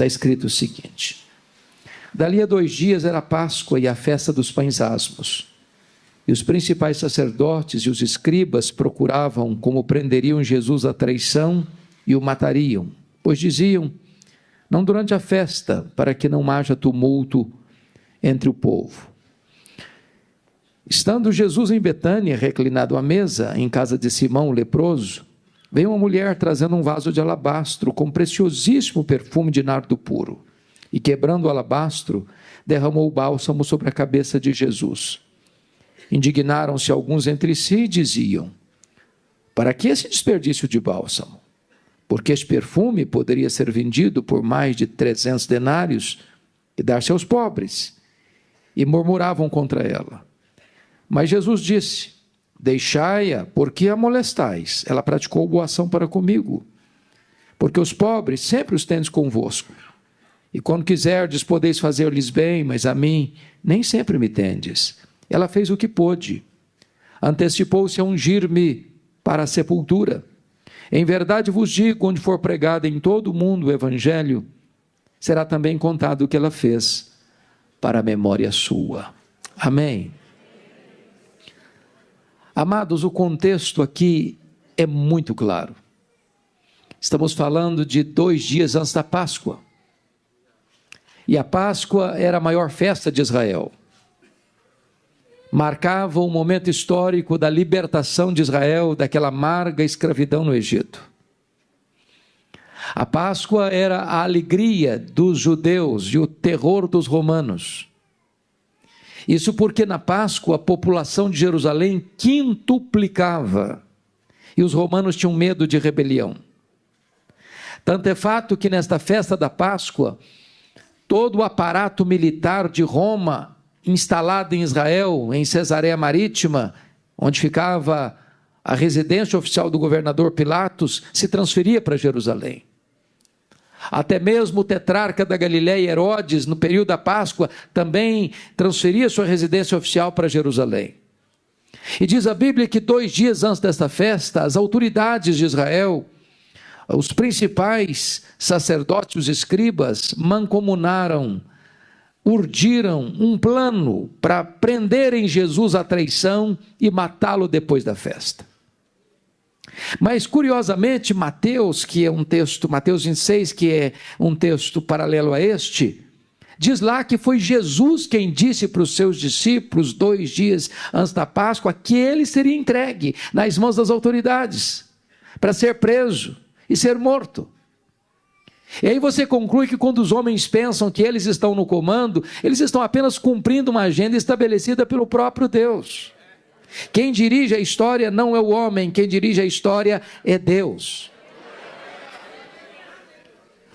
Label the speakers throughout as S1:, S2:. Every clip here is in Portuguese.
S1: Está escrito o seguinte: dali a 2 dias era a Páscoa e a festa dos pães asmos. E os principais sacerdotes e os escribas procuravam como prenderiam Jesus à traição e o matariam, pois diziam: não durante a festa, para que não haja tumulto entre o povo. Estando Jesus em Betânia, reclinado à mesa, em casa de Simão, o leproso, veio uma mulher trazendo um vaso de alabastro com preciosíssimo perfume de nardo puro, e quebrando o alabastro, derramou o bálsamo sobre a cabeça de Jesus. Indignaram-se alguns entre si e diziam: para que esse desperdício de bálsamo? Porque este perfume poderia ser vendido por mais de 300 denários e dar-se aos pobres. E murmuravam contra ela. Mas Jesus disse: deixai-a, porque a molestais. Ela praticou boa ação para comigo. Porque os pobres sempre os tendes convosco. E quando quiserdes, podeis fazer-lhes bem, mas a mim nem sempre me tendes. Ela fez o que pôde. Antecipou-se a ungir-me para a sepultura. Em verdade vos digo, onde for pregado em todo o mundo o evangelho, será também contado o que ela fez para a memória sua. Amém. Amados, o contexto aqui é muito claro. Estamos falando de 2 dias antes da Páscoa. E a Páscoa era a maior festa de Israel. Marcava um momento histórico da libertação de Israel daquela amarga escravidão no Egito. A Páscoa era a alegria dos judeus e o terror dos romanos. Isso porque na Páscoa a população de Jerusalém quintuplicava e os romanos tinham medo de rebelião. Tanto é fato que nesta festa da Páscoa, todo o aparato militar de Roma instalado em Israel, em Cesareia Marítima, onde ficava a residência oficial do governador Pilatos, se transferia para Jerusalém. Até mesmo o tetrarca da Galileia, Herodes, no período da Páscoa, também transferia sua residência oficial para Jerusalém. E diz a Bíblia que 2 dias antes desta festa, as autoridades de Israel, os principais sacerdotes, os escribas, mancomunaram, urdiram um plano para prenderem Jesus à traição e matá-lo depois da festa. Mas, curiosamente, Mateus, que é um texto, Mateus 26, que é um texto paralelo a este, diz lá que foi Jesus quem disse para os seus discípulos, 2 dias antes da Páscoa, que ele seria entregue nas mãos das autoridades, para ser preso e ser morto. E aí você conclui que quando os homens pensam que eles estão no comando, eles estão apenas cumprindo uma agenda estabelecida pelo próprio Deus. Quem dirige a história não é o homem, quem dirige a história é Deus.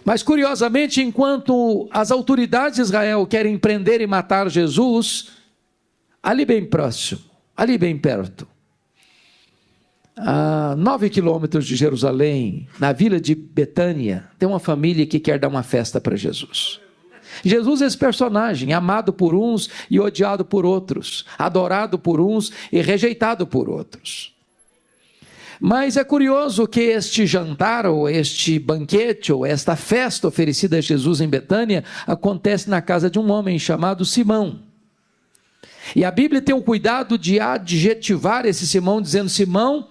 S1: Mas curiosamente, enquanto as autoridades de Israel querem prender e matar Jesus, ali bem próximo, ali bem perto, a 9 quilômetros de Jerusalém, na vila de Betânia, tem uma família que quer dar uma festa para Jesus. Jesus é esse personagem, amado por uns e odiado por outros, adorado por uns e rejeitado por outros. Mas é curioso que este jantar, ou este banquete, ou esta festa oferecida a Jesus em Betânia, acontece na casa de um homem chamado Simão. E a Bíblia tem o cuidado de adjetivar esse Simão, dizendo: Simão,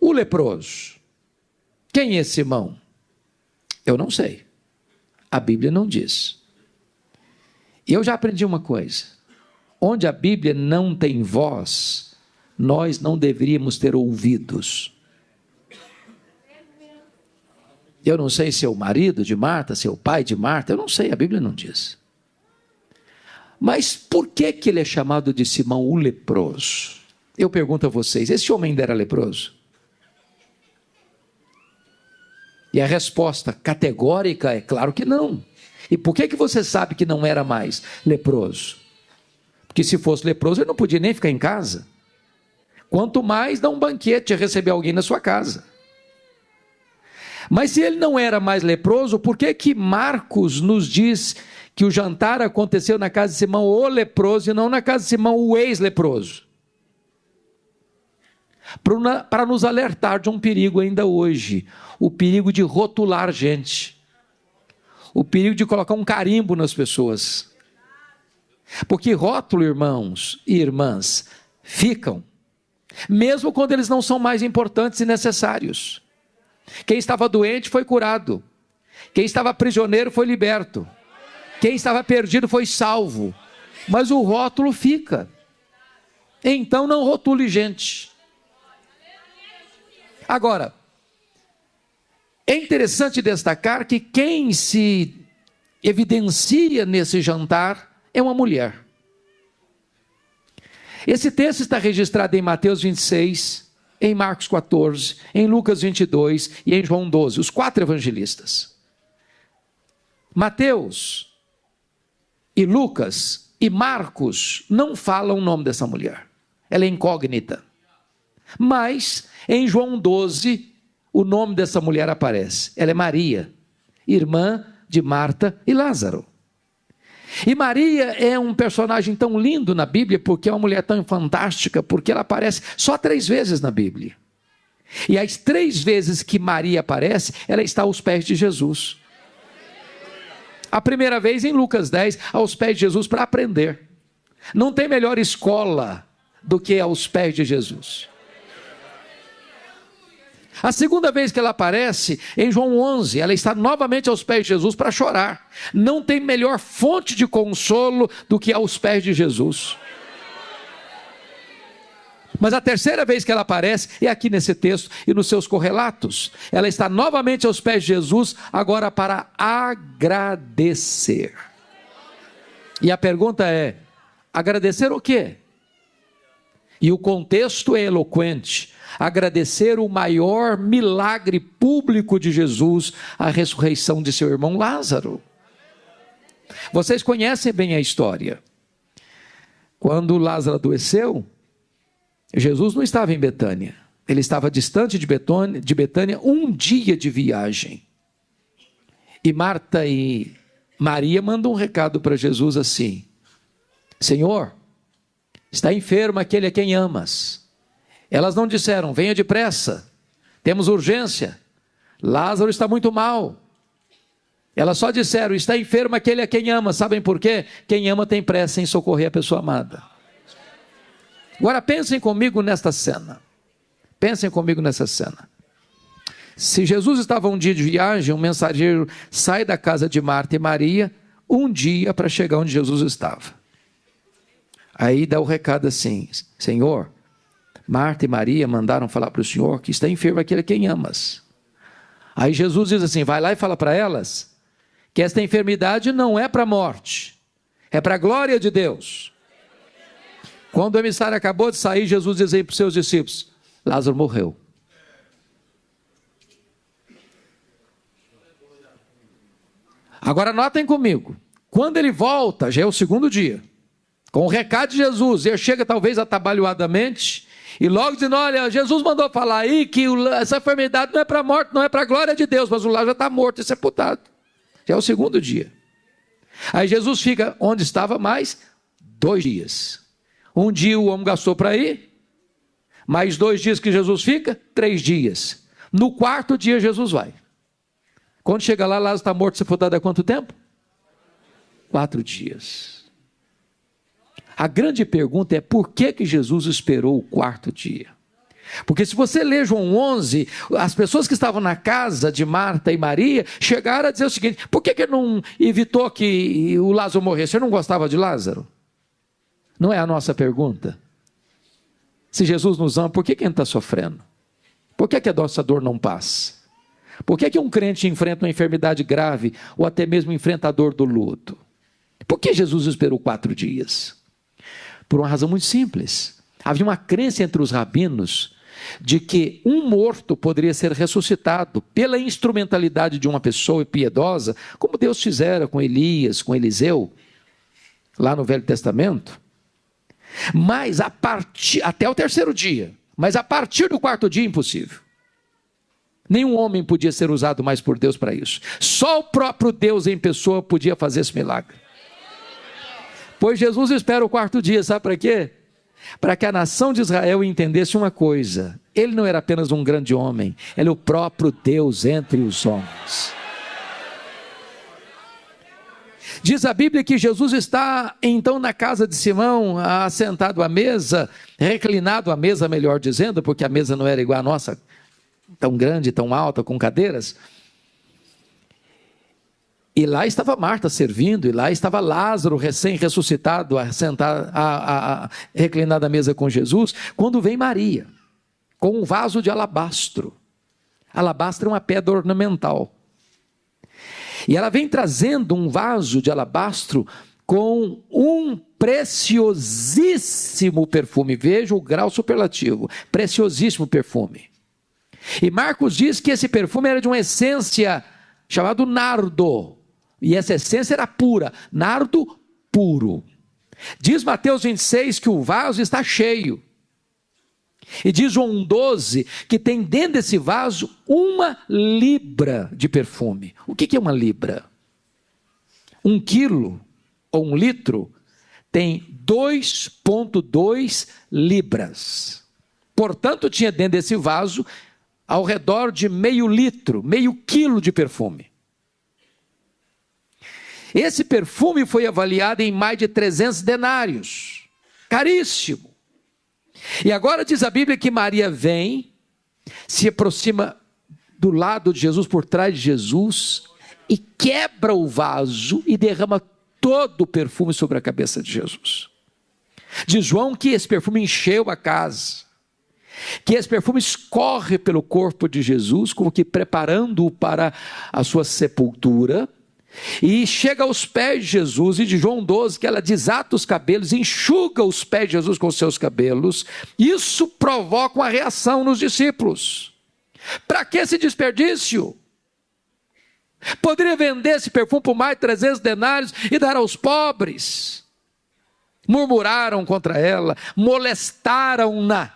S1: o leproso. Quem é Simão? Eu não sei. A Bíblia não diz. E eu já aprendi uma coisa: onde a Bíblia não tem voz, nós não deveríamos ter ouvidos. Eu não sei se é o marido de Marta, se é o pai de Marta, eu não sei, a Bíblia não diz. Mas por que ele é chamado de Simão o leproso? Eu pergunto a vocês, esse homem ainda era leproso? E a resposta categórica é claro que não. E por que você sabe que não era mais leproso? Porque se fosse leproso, ele não podia nem ficar em casa. Quanto mais dar um banquete e receber alguém na sua casa. Mas se ele não era mais leproso, por que Marcos nos diz que o jantar aconteceu na casa de Simão o leproso e não na casa de Simão o ex-leproso? Para nos alertar de um perigo ainda hoje, o perigo de rotular gente, o perigo de colocar um carimbo nas pessoas. Porque rótulo, irmãos e irmãs, ficam, mesmo quando eles não são mais importantes e necessários. Quem estava doente foi curado. Quem estava prisioneiro foi liberto. Quem estava perdido foi salvo. Mas o rótulo fica. Então não rotule gente. Agora, é interessante destacar que quem se evidencia nesse jantar é uma mulher. Esse texto está registrado em Mateus 26, em Marcos 14, em Lucas 22 e em João 12, os 4 evangelistas. Mateus e Lucas e Marcos não falam o nome dessa mulher. Ela é incógnita. Mas em João 12, o nome dessa mulher aparece. Ela é Maria, irmã de Marta e Lázaro. E Maria é um personagem tão lindo na Bíblia, porque é uma mulher tão fantástica, porque ela aparece só 3 vezes na Bíblia. E as 3 vezes que Maria aparece, ela está aos pés de Jesus. A primeira vez em Lucas 10, aos pés de Jesus para aprender. Não tem melhor escola do que aos pés de Jesus. A segunda vez que ela aparece, em João 11, ela está novamente aos pés de Jesus para chorar. Não tem melhor fonte de consolo do que aos pés de Jesus. Mas a terceira vez que ela aparece é aqui nesse texto e nos seus correlatos. Ela está novamente aos pés de Jesus, agora para agradecer. E a pergunta é: agradecer o quê? E o contexto é eloquente. Agradecer o maior milagre público de Jesus, a ressurreição de seu irmão Lázaro. Vocês conhecem bem a história. Quando Lázaro adoeceu, Jesus não estava em Betânia. Ele estava distante de Betânia 1 dia de viagem. E Marta e Maria mandam um recado para Jesus assim: Senhor, está enfermo aquele a quem amas. Elas não disseram: venha depressa, temos urgência, Lázaro está muito mal. Elas só disseram: está enfermo aquele a quem ama. Sabem por quê? Quem ama tem pressa em socorrer a pessoa amada. Agora pensem comigo nesta cena. Pensem comigo nessa cena. Se Jesus estava um dia de viagem, um mensageiro sai da casa de Marta e Maria, um dia para chegar onde Jesus estava. Aí dá o recado assim: Senhor, Marta e Maria mandaram falar para o Senhor que está enfermo aquele a quem amas. Aí Jesus diz assim: vai lá e fala para elas que esta enfermidade não é para a morte, é para a glória de Deus. Quando o emissário acabou de sair, Jesus diz aí para os seus discípulos: Lázaro morreu. Agora notem comigo, quando ele volta, já é o segundo dia, com o recado de Jesus, ele chega talvez atabalhoadamente, e logo dizendo: olha, Jesus mandou falar aí que essa enfermidade não é para a morte, não é para a glória de Deus, mas o Lázaro já está morto e sepultado. Já é o segundo dia. Aí Jesus fica onde estava mais 2 dias. Um dia o homem gastou para ir, mais 2 dias que Jesus fica, 3 dias. No 4º dia Jesus vai. Quando chega lá, Lázaro está morto e sepultado há quanto tempo? 4 dias. A grande pergunta é: por que Jesus esperou o 4º dia? Porque se você ler João 11, as pessoas que estavam na casa de Marta e Maria chegaram a dizer o seguinte: por que não evitou que o Lázaro morresse? Você não gostava de Lázaro? Não é a nossa pergunta? Se Jesus nos ama, por que ele está sofrendo? Por que a nossa dor não passa? Por que um crente enfrenta uma enfermidade grave ou até mesmo enfrenta a dor do luto? Por que Jesus esperou 4 dias? Por uma razão muito simples. Havia uma crença entre os rabinos de que um morto poderia ser ressuscitado pela instrumentalidade de uma pessoa piedosa, como Deus fizera com Elias, com Eliseu, lá no Velho Testamento. Mas até o 3º dia, mas a partir do 4º dia, impossível. Nenhum homem podia ser usado mais por Deus para isso. Só o próprio Deus em pessoa podia fazer esse milagre. Pois Jesus espera o 4º dia, sabe para quê? Para que a nação de Israel entendesse uma coisa: ele não era apenas um grande homem, ele é o próprio Deus entre os homens. Diz a Bíblia que Jesus está então na casa de Simão, assentado à mesa, reclinado à mesa, melhor dizendo, porque a mesa não era igual à nossa, tão grande, tão alta, com cadeiras. E lá estava Marta servindo, e lá estava Lázaro, recém-ressuscitado, reclinado à mesa com Jesus, quando vem Maria, com um vaso de alabastro. Alabastro é uma pedra ornamental. E ela vem trazendo um vaso de alabastro com um preciosíssimo perfume. Veja o grau superlativo, preciosíssimo perfume. E Marcos diz que esse perfume era de uma essência chamada nardo. E essa essência era pura, nardo puro. Diz Mateus 26 que o vaso está cheio. E diz João 12 que tem dentro desse vaso 1 libra de perfume. O que é 1 libra? 1 quilo ou 1 litro tem 2,2 libras. Portanto, tinha dentro desse vaso ao redor de meio litro, meio quilo de perfume. Esse perfume foi avaliado em mais de 300 denários. Caríssimo. E agora diz a Bíblia que Maria vem, se aproxima do lado de Jesus, por trás de Jesus, e quebra o vaso e derrama todo o perfume sobre a cabeça de Jesus. Diz João que esse perfume encheu a casa, que esse perfume escorre pelo corpo de Jesus, como que preparando-o para a sua sepultura, e chega aos pés de Jesus. E de João 12 que ela desata os cabelos, enxuga os pés de Jesus com os seus cabelos. Isso provoca uma reação nos discípulos. Para que esse desperdício? Poderia vender esse perfume por mais de 300 denários e dar aos pobres. Murmuraram contra ela, molestaram-na.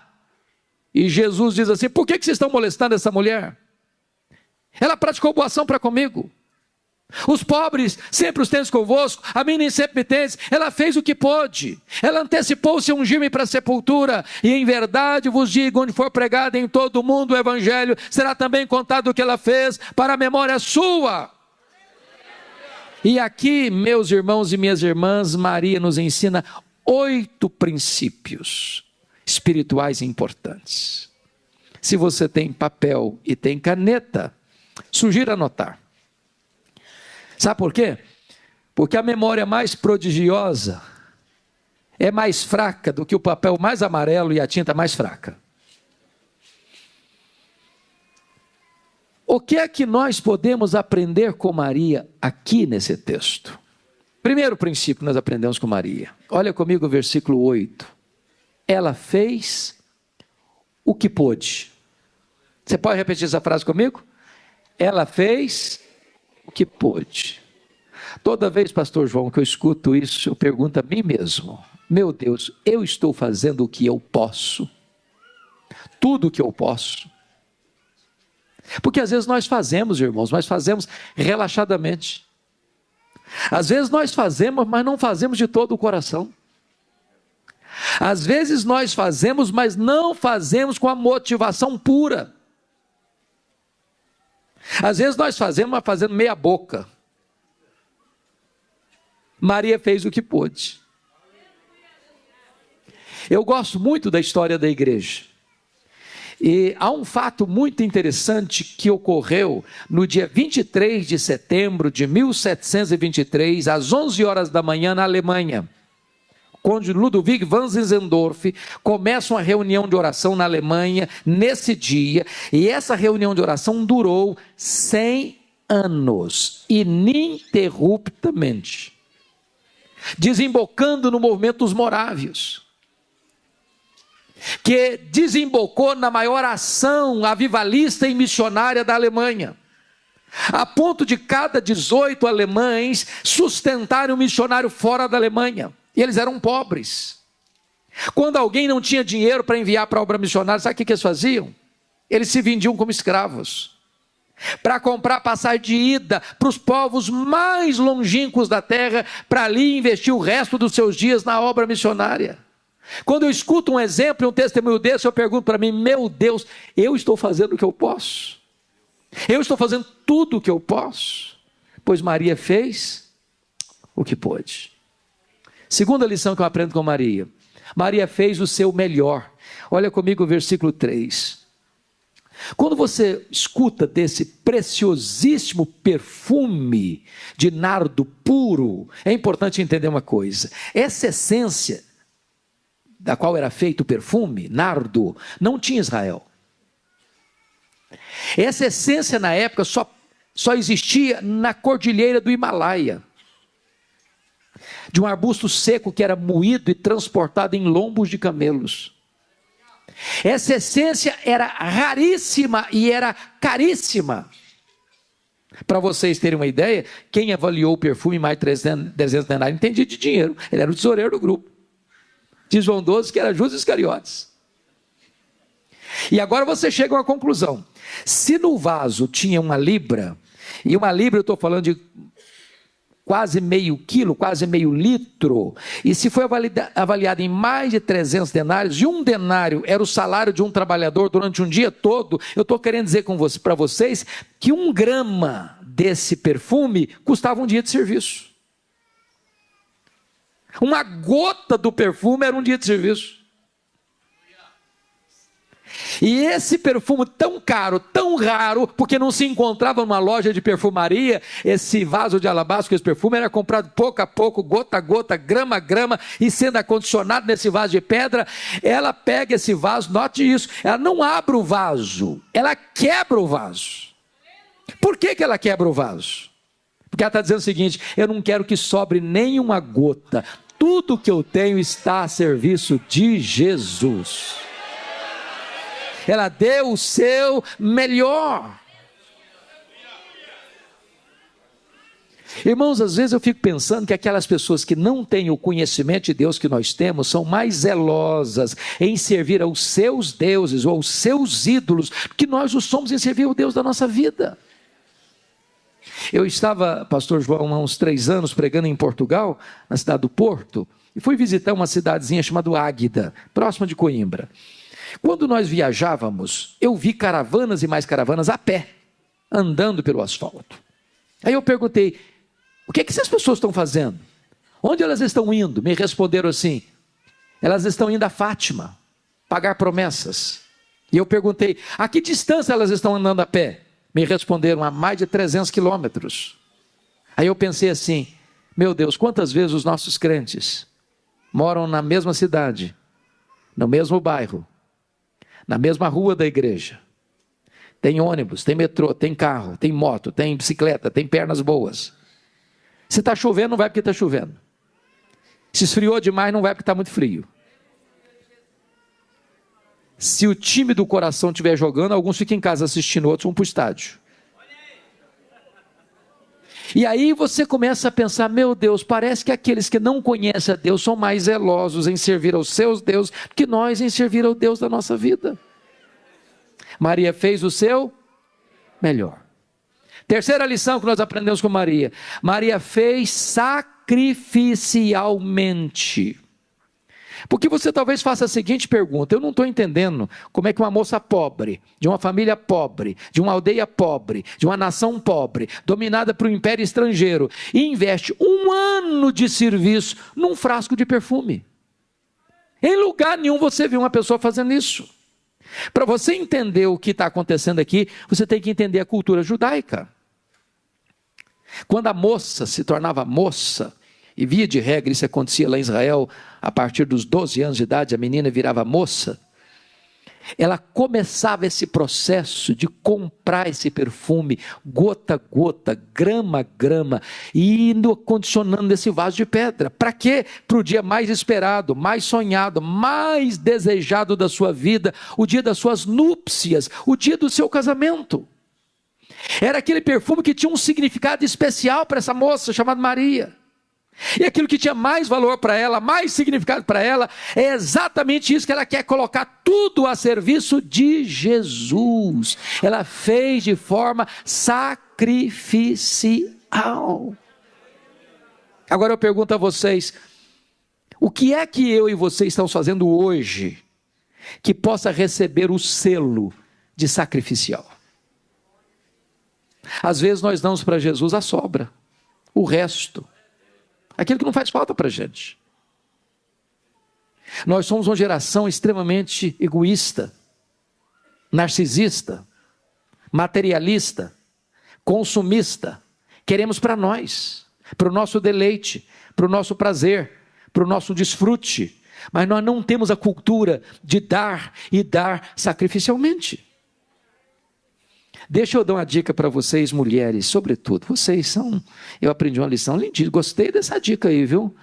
S1: E Jesus diz assim: por que vocês estão molestando essa mulher? Ela praticou boa ação para comigo. Os pobres sempre os tendes convosco, a mim nem sempre me tendes. Ela fez o que pôde, ela antecipou-se a ungir-me para a sepultura. E em verdade vos digo, onde for pregado em todo o mundo o evangelho, será também contado o que ela fez, para a memória sua. E aqui, meus irmãos e minhas irmãs, Maria nos ensina 8 princípios espirituais importantes. Se você tem papel e tem caneta, sugiro anotar. Sabe por quê? Porque a memória mais prodigiosa é mais fraca do que o papel mais amarelo e a tinta mais fraca. O que é que nós podemos aprender com Maria aqui nesse texto? Primeiro princípio que nós aprendemos com Maria. Olha comigo o versículo 8. Ela fez o que pôde. Você pode repetir essa frase comigo? Ela fez o que pôde. Toda vez, pastor João, que eu escuto isso, eu pergunto a mim mesmo: meu Deus, eu estou fazendo o que eu posso? Tudo o que eu posso? Porque às vezes nós fazemos, irmãos, mas fazemos relaxadamente. Às vezes nós fazemos, mas não fazemos de todo o coração. Às vezes nós fazemos, mas não fazemos com a motivação pura. Às vezes nós fazemos, mas fazendo meia boca. Maria fez o que pôde. Eu gosto muito da história da igreja. E há um fato muito interessante que ocorreu no dia 23 de setembro de 1723, às 11 horas da manhã, na Alemanha. Quando Ludwig van Zinzendorf começa uma reunião de oração na Alemanha, nesse dia, e essa reunião de oração durou 100 anos, ininterruptamente, desembocando no movimento dos morávios, que desembocou na maior ação avivalista e missionária da Alemanha, a ponto de cada 18 alemães sustentarem um missionário fora da Alemanha. E eles eram pobres. Quando alguém não tinha dinheiro para enviar para a obra missionária, sabe o que eles faziam? Eles se vendiam como escravos, para comprar passagem de ida para os povos mais longínquos da terra, para ali investir o resto dos seus dias na obra missionária. Quando eu escuto um exemplo e um testemunho desse, eu pergunto para mim: meu Deus, eu estou fazendo o que eu posso? Eu estou fazendo tudo o que eu posso? Pois Maria fez o que pôde. Segunda lição que eu aprendo com Maria. Maria fez o seu melhor. Olha comigo o versículo 3. Quando você escuta desse preciosíssimo perfume de nardo puro, é importante entender uma coisa. Essa essência da qual era feito o perfume, nardo, não tinha Israel. Essa essência na época só existia na cordilheira do Himalaia, de um arbusto seco que era moído e transportado em lombos de camelos. Essa essência era raríssima e era caríssima. Para vocês terem uma ideia, quem avaliou o perfume mais de 300 denários entendia de dinheiro. Ele era o tesoureiro do grupo. Diz João 12 que era Judas Iscariotes. E agora você chega a uma conclusão. Se no vaso tinha uma libra, e uma libra eu estou falando de quase meio quilo, quase meio litro, e se foi avaliado em mais de 300 denários, e um denário era o salário de um trabalhador durante um dia todo, eu estou querendo dizer para vocês que 1 grama desse perfume custava um dia de serviço. Uma gota do perfume era um dia de serviço. E esse perfume tão caro, tão raro, porque não se encontrava numa loja de perfumaria, esse vaso de alabastro com esse perfume era comprado pouco a pouco, gota a gota, grama a grama, e sendo acondicionado nesse vaso de pedra, ela pega esse vaso, note isso, ela não abre o vaso, ela quebra o vaso. Por que ela quebra o vaso? Porque ela está dizendo o seguinte: eu não quero que sobre nenhuma gota, tudo que eu tenho está a serviço de Jesus. Ela deu o seu melhor. Irmãos, às vezes eu fico pensando que aquelas pessoas que não têm o conhecimento de Deus que nós temos, são mais zelosas em servir aos seus deuses ou aos seus ídolos, que nós o somos em servir ao Deus da nossa vida. Eu estava, pastor João, há uns 3 anos pregando em Portugal, na cidade do Porto, e fui visitar uma cidadezinha chamada Águeda, próxima de Coimbra. Quando nós viajávamos, eu vi caravanas e mais caravanas a pé, andando pelo asfalto. Aí eu perguntei: o que essas pessoas estão fazendo? Onde elas estão indo? Me responderam assim: elas estão indo a Fátima, pagar promessas. E eu perguntei: a que distância elas estão andando a pé? Me responderam: a mais de 300 quilômetros. Aí eu pensei assim: meu Deus, quantas vezes os nossos crentes moram na mesma cidade, no mesmo bairro, na mesma rua da igreja, tem ônibus, tem metrô, tem carro, tem moto, tem bicicleta, tem pernas boas. Se está chovendo, não vai porque está chovendo. Se esfriou demais, não vai porque está muito frio. Se o time do coração estiver jogando, alguns ficam em casa assistindo, outros vão para o estádio. E aí você começa a pensar: meu Deus, parece que aqueles que não conhecem a Deus são mais zelosos em servir aos seus deuses que nós em servir ao Deus da nossa vida. Maria fez o seu melhor. Terceira lição que nós aprendemos com Maria: Maria fez sacrificialmente. Porque você talvez faça a seguinte pergunta: eu não estou entendendo como é que uma moça pobre, de uma família pobre, de uma aldeia pobre, de uma nação pobre, dominada por um império estrangeiro, e investe 1 ano de serviço num frasco de perfume. Em lugar nenhum você vê uma pessoa fazendo isso. Para você entender o que está acontecendo aqui, você tem que entender a cultura judaica. Quando a moça se tornava moça, e via de regra isso acontecia lá em Israel, a partir dos 12 anos de idade, a menina virava moça, ela começava esse processo de comprar esse perfume, gota a gota, grama a grama, e indo condicionando esse vaso de pedra. Para quê? Para o dia mais esperado, mais sonhado, mais desejado da sua vida, o dia das suas núpcias, o dia do seu casamento. Era aquele perfume que tinha um significado especial para essa moça chamada Maria. E aquilo que tinha mais valor para ela, mais significado para ela, é exatamente isso que ela quer colocar tudo a serviço de Jesus. Ela fez de forma sacrificial. Agora eu pergunto a vocês: o que é que eu e vocês estamos fazendo hoje que possa receber o selo de sacrificial? Às vezes nós damos para Jesus a sobra, o resto. aquilo que não faz falta para a gente. Nós somos uma geração extremamente egoísta, narcisista, materialista, consumista. Queremos para nós, para o nosso deleite, para o nosso prazer, para o nosso desfrute. Mas nós não temos a cultura de dar e dar sacrificialmente. Deixa eu dar uma dica para vocês, mulheres, sobretudo. Vocês são... Eu aprendi uma lição lindíssima. Gostei dessa dica aí, viu?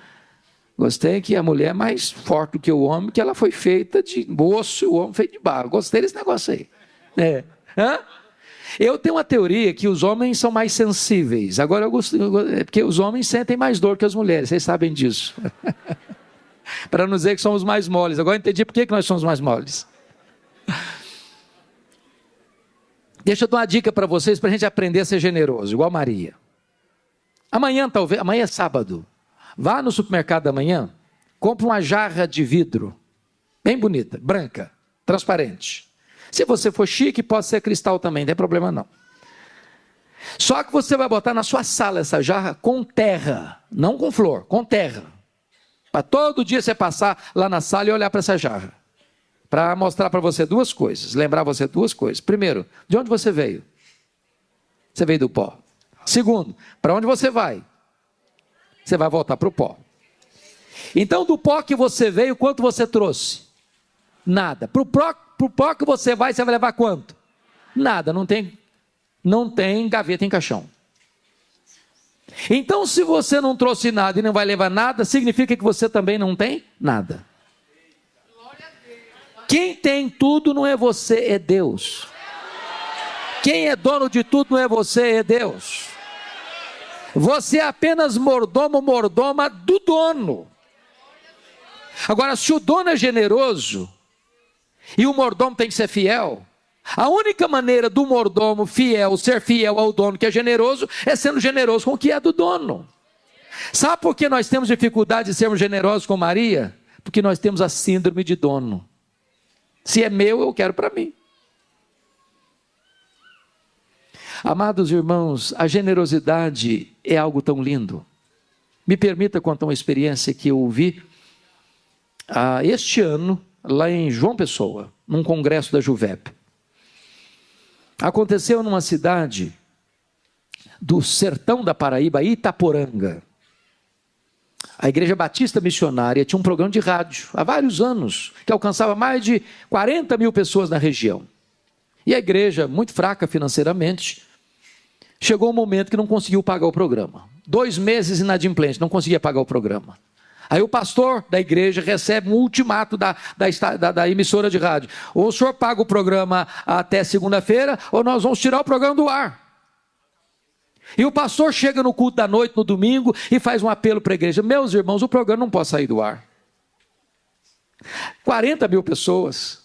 S1: Gostei que a mulher é mais forte do que o homem, que ela foi feita de osso e o homem feito de barro. Gostei desse negócio aí. Eu tenho uma teoria que os homens são mais sensíveis. Agora eu gosto, porque os homens sentem mais dor que as mulheres, vocês sabem disso. Para não dizer que somos mais moles. Agora eu entendi por que nós somos mais moles. Deixa eu dar uma dica para vocês, para a gente aprender a ser generoso, igual Maria. Amanhã é sábado. Vá no supermercado da manhã, compre uma jarra de vidro, bem bonita, branca, transparente. Se você for chique, pode ser cristal também, não tem problema não. Só que você vai botar na sua sala essa jarra com terra, não com flor, com terra. Para todo dia você passar lá na sala e olhar para essa jarra. Para mostrar para você duas coisas, lembrar você duas coisas. Primeiro, de onde você veio? Você veio do pó. Segundo, para onde você vai? Você vai voltar para o pó. Então, do pó que você veio, quanto você trouxe? Nada. Para o pó que você vai levar quanto? Nada, não tem gaveta em caixão. Então, se você não trouxe nada e não vai levar nada, significa que você também não tem nada. Quem tem tudo não é você, é Deus. Quem é dono de tudo não é você, é Deus. Você é apenas mordomo, mordoma do dono. Agora, se o dono é generoso e o mordomo tem que ser fiel, a única maneira do mordomo fiel ser fiel ao dono que é generoso é sendo generoso com o que é do dono. Sabe por que nós temos dificuldade de sermos generosos com Maria? Porque nós temos a síndrome de dono. Se é meu, eu quero para mim. Amados irmãos, a generosidade é algo tão lindo. Me permita contar uma experiência que eu vi este ano, lá em João Pessoa, num congresso da Juvep. Aconteceu numa cidade do sertão da Paraíba, Itaporanga. A Igreja Batista Missionária tinha um programa de rádio, há vários anos, que alcançava mais de 40 mil pessoas na região. E a igreja, muito fraca financeiramente, chegou um momento que não conseguiu pagar o programa. 2 meses inadimplente, não conseguia pagar o programa. Aí o pastor da igreja recebe um ultimato da emissora de rádio. Ou o senhor paga o programa até segunda-feira, ou nós vamos tirar o programa do ar. E o pastor chega no culto da noite, no domingo, e faz um apelo para a igreja. Meus irmãos, o programa não pode sair do ar. 40 mil pessoas.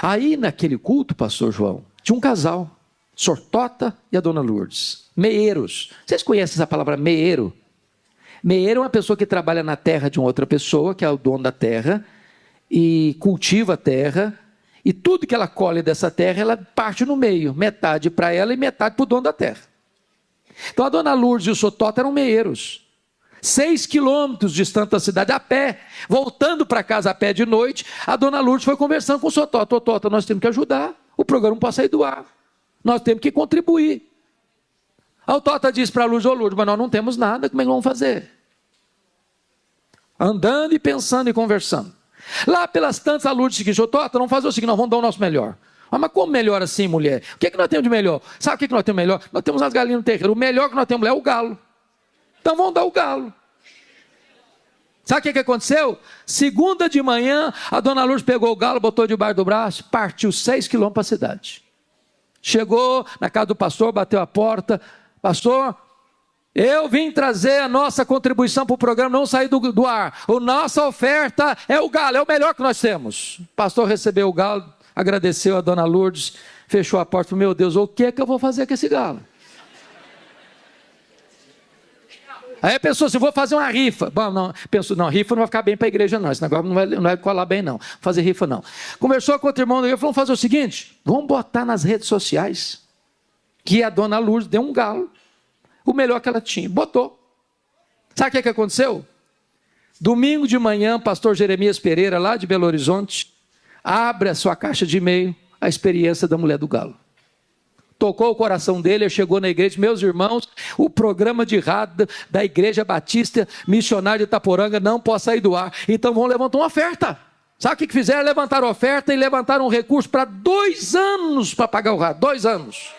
S1: Aí naquele culto, pastor João, tinha um casal. Sr. Tota e a dona Lourdes, meeiros. Vocês conhecem essa palavra meeiro? Meeiro é uma pessoa que trabalha na terra de uma outra pessoa, que é o dono da terra, e cultiva a terra, e tudo que ela colhe dessa terra, ela parte no meio, metade para ela e metade para o dono da terra. Então a dona Lourdes e o Sr. Tota eram meeiros, 6 quilômetros distante da cidade, a pé, voltando para casa a pé de noite. A dona Lourdes foi conversando com o Sr. Tota. Ô Tota, nós temos que ajudar, o programa não pode sair do ar. Nós temos que contribuir. Aí o Tota disse para a Lourdes: ô Lourdes, mas nós não temos nada, como é que vamos fazer? Andando e pensando e conversando. Lá pelas tantas, a Lourdes disse: ô Tota, vamos fazer o seguinte, nós vamos dar o nosso melhor. Mas como melhor assim, mulher? O que é que nós temos de melhor? Sabe o que é que nós temos de melhor? Nós temos as galinhas no terreiro. O melhor que nós temos é o galo. Então vamos dar o galo. Sabe o que aconteceu? Segunda de manhã, a dona Lourdes pegou o galo, botou debaixo do braço, partiu 6 quilômetros para a cidade. Chegou na casa do pastor, bateu a porta: pastor, eu vim trazer a nossa contribuição para o programa não sair do ar. A nossa oferta é o galo, é o melhor que nós temos. O pastor recebeu o galo, agradeceu a dona Lourdes, fechou a porta e falou: meu Deus, o que é que eu vou fazer com esse galo? Aí a pessoa, se vou fazer uma rifa. Bom, não, pensou, não, rifa não vai ficar bem para a igreja não, esse negócio não vai colar bem não, fazer rifa não. Conversou com outro irmão da igreja, falou: vamos fazer o seguinte, vamos botar nas redes sociais que a dona Lourdes deu um galo, o melhor que ela tinha, botou. Sabe o que aconteceu? Domingo de manhã, pastor Jeremias Pereira, lá de Belo Horizonte, abre a sua caixa de e-mail, a experiência da mulher do galo. Tocou o coração dele, ele chegou na igreja, meus irmãos, o programa de rádio da Igreja Batista Missionária de Itaporanga não pode sair do ar, então vão levantar uma oferta. Sabe o que fizeram? Levantaram oferta e levantaram um recurso para 2 anos para pagar o rádio, 2 anos.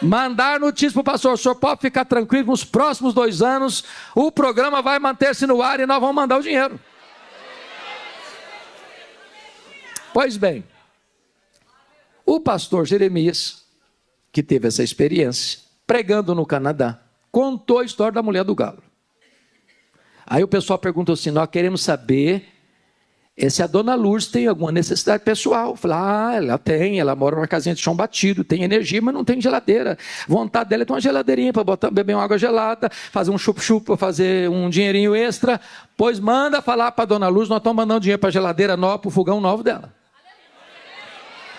S1: Mandaram notícia para o pastor, o senhor pode ficar tranquilo, nos próximos 2 anos, o programa vai manter-se no ar e nós vamos mandar o dinheiro. Pois bem, o pastor Jeremias, que teve essa experiência, pregando no Canadá, contou a história da mulher do galo. Aí o pessoal perguntou assim, nós queremos saber se a dona Lourdes tem alguma necessidade pessoal. Eu falei, ela tem, ela mora numa casinha de chão batido, tem energia, mas não tem geladeira. Vontade dela é ter uma geladeirinha para beber uma água gelada, fazer um chup-chup para fazer um dinheirinho extra. Pois manda falar para a dona Lourdes, nós estamos mandando dinheiro para a geladeira nova, para o fogão novo dela.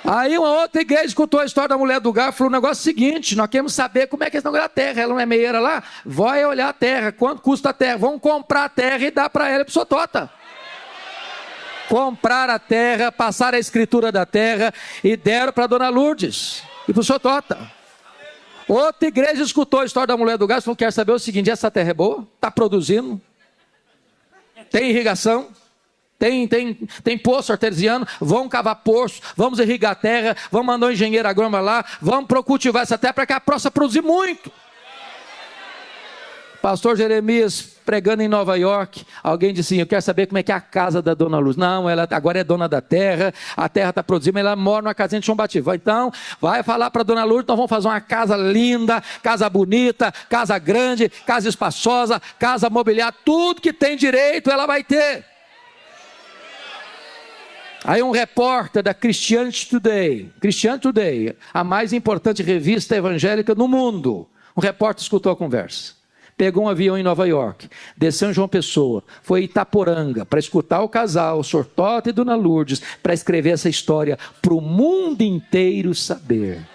S1: Aí uma outra igreja escutou a história da mulher do galo e falou o negócio seguinte, nós queremos saber como é que eles estão ganhando a terra, ela não é meieira lá? Vai olhar a terra, quanto custa a terra, vamos comprar a terra e dar para ela e para o Sotota. Comprar a terra, passar a escritura da terra e deram para a dona Lourdes e para o Sotota. Outra igreja escutou a história da mulher do galo e falou, quer saber o seguinte, essa terra é boa? Está produzindo? Tem irrigação? Tem poço artesiano, vamos cavar poço, vamos irrigar a terra, vamos mandar um engenheiro agrônomo lá, vamos cultivar essa terra para que ela possa produzir muito. Pastor Jeremias pregando em Nova York, alguém disse assim, eu quero saber como é que é a casa da dona Luz. Não, ela agora é dona da terra, a terra está produzindo, mas ela mora numa casinha de chão batido. Então, vai falar para a dona Luz, nós vamos fazer uma casa linda, casa bonita, casa grande, casa espaçosa, casa mobiliada, tudo que tem direito ela vai ter. Aí um repórter da Christianity Today, a mais importante revista evangélica do mundo, um repórter escutou a conversa, pegou um avião em Nova York, desceu em João Pessoa, foi em Itaporanga para escutar o casal, Sotota e dona Lourdes, para escrever essa história para o mundo inteiro saber.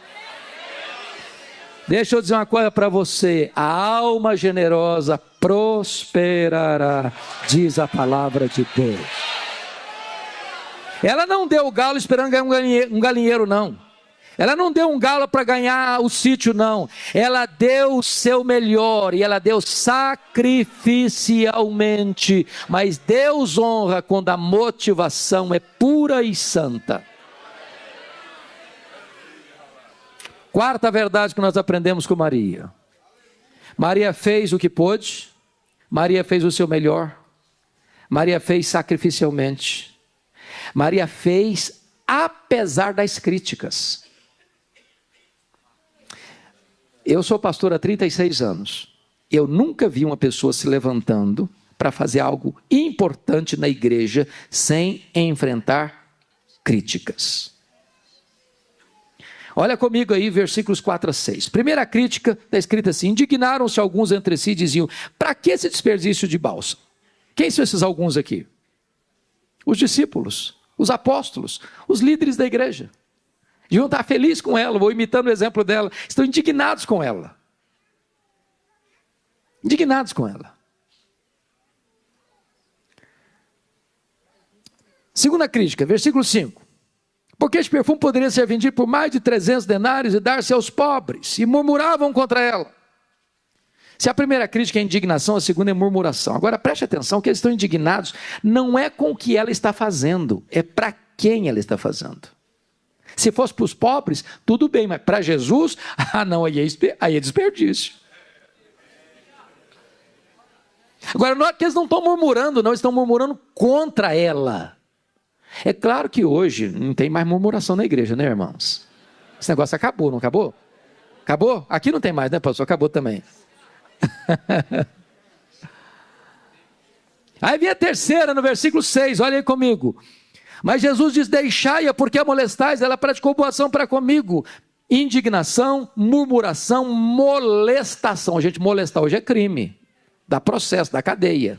S1: Deixa eu dizer uma coisa para você, a alma generosa prosperará, diz a palavra de Deus. Ela não deu o galo esperando ganhar um galinheiro, não. Ela não deu um galo para ganhar o sítio, não. Ela deu o seu melhor e ela deu sacrificialmente. Mas Deus honra quando a motivação é pura e santa. Quarta verdade que nós aprendemos com Maria. Maria fez o que pôde. Maria fez o seu melhor. Maria fez sacrificialmente. Maria fez apesar das críticas. Eu sou pastor há 36 anos. Eu nunca vi uma pessoa se levantando para fazer algo importante na igreja sem enfrentar críticas. Olha comigo aí, versículos 4 a 6. Primeira crítica está escrita assim: indignaram-se alguns entre si e diziam, para que esse desperdício de bálsamo? Quem são esses alguns aqui? Os discípulos, os apóstolos, os líderes da igreja. Deviam estar felizes com ela, vou imitando o exemplo dela. Estão indignados com ela. Indignados com ela. Segunda crítica, versículo 5. Porque este perfume poderia ser vendido por mais de 300 denários e dar-se aos pobres. E murmuravam contra ela. Se a primeira crítica é indignação, a segunda é murmuração. Agora preste atenção que eles estão indignados, não é com o que ela está fazendo, é para quem ela está fazendo. Se fosse para os pobres, tudo bem, mas para Jesus, não, aí é desperdício. Agora, não é que eles não estão murmurando, não, eles estão murmurando contra ela. É claro que hoje não tem mais murmuração na igreja, né, irmãos? Esse negócio acabou, não acabou? Acabou? Aqui não tem mais, né, pastor? Acabou também. Aí vem a terceira no versículo 6, olha aí comigo. Mas Jesus diz, deixai-a porque a molestais, ela praticou boa ação para comigo. Indignação, murmuração, molestação. Gente, molestar hoje é crime, dá processo, dá cadeia.